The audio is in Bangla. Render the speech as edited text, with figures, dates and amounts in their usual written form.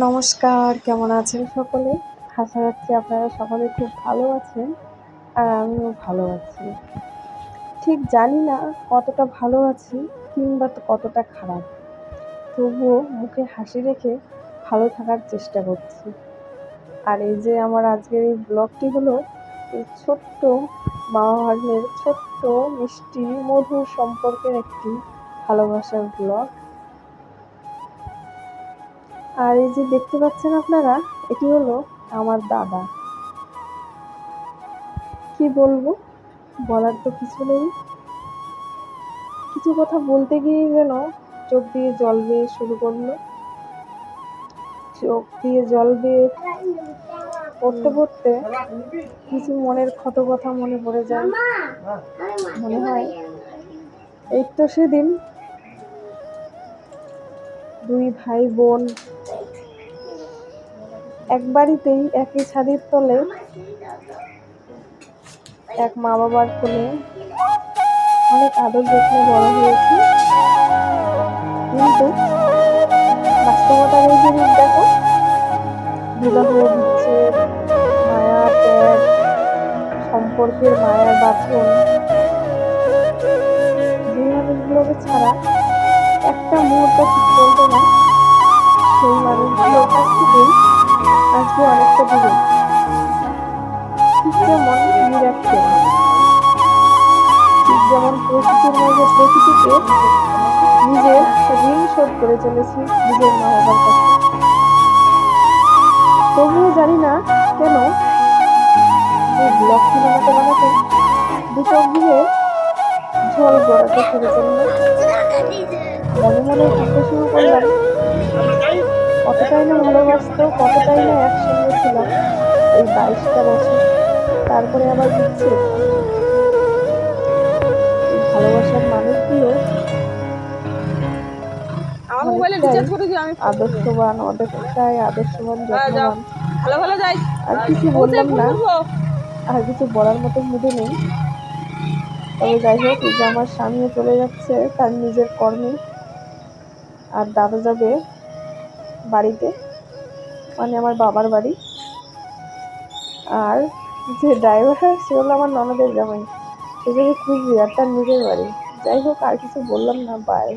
নমস্কার, কেমন আছেন সকলে? আশা রাখছি আপনারা সকলে খুব ভালো আছেন আর আমিও ভালো আছি। ঠিক জানি না কতটা ভালো আছি কিংবা কতটা খারাপ। তবুও মুখে হাসি রেখে ভালো থাকার চেষ্টা করছি। আর এই যে আমার আজকের এই ব্লগটি হলো এই ছোট্ট মামা ভাগ্নের ছোট্ট মিষ্টি মধুর সম্পর্কের একটি ভালোবাসার ব্লগ। আর এই যে দেখতে পাচ্ছেন আপনারা, এটি হলো আমার দাদা। কি বলবো, বলার তো কিছু নেই। কিছু কথা বলতে গিয়ে যেন চোখ দিয়ে জল বেয়ে শুরু করলো। চোখ দিয়ে জল বেয়ে পড়তে পড়তে কিছু মনের ক্ষত কথা মনে পড়ে যায়। মনে হয় এই তো সেদিন দুই ভাই বোন এক বাড়িতেই একই ছাদের তলে এক মা বাবার কোলে অনেক আদর যত্নে বড় হয়েছি, কিন্তু বাস্তবতার এই যে রূপ দেখো, বিবাহ বিচ্ছেদ, মায়া ত্যাগ, সম্পর্কের মায়ার বাঁধন, যে মানুষগুলোকে ছাড়া একটা মুহূর্ত ঠিক চলতো না, সেই মানুষগুলোর কাছ থেকেই আজকে অনেকটা দূরে। ঠিক যেমন বিরাট প্রেম, ঠিক যেমন প্রকৃতির মাঝে প্রকৃতিকে নিজের ঋণ শোধ করে চলেছি নিজের মা বাবার কাছে। তবুও জানি না কেন যে ব্লগটি বানাতে দুটো গৃহে ঝোল গড়াতে শুরু করলো। মনে মনে ভাবতে শুরু করলাম কতটাই না ভালোবাসতো, কতটাই না একসঙ্গে ছিলাম এই 22টা বছর। তারপরে আবার বিচ্ছেদ। এই ভালোবাসার মানুষগুলো আদর্শবান, অনেকটাই আদর্শবান, যত্নবান। আর কিছু বললাম না, আর কিছু বলার মতো মুডে নেই। তবে যাই হোক, এই যে আমার স্বামীও চলে যাচ্ছে তার নিজের কর্মে, আর দাদা যাবে বাড়িতে, মানে আমার বাবার বাড়ি। আর যে ড্রাইভার সে হলো আমার ননদের জামাই, সে যাবে কুচবিহার তার নিজের বাড়ি। যাই হোক, আর কিছু বললাম না, বাই।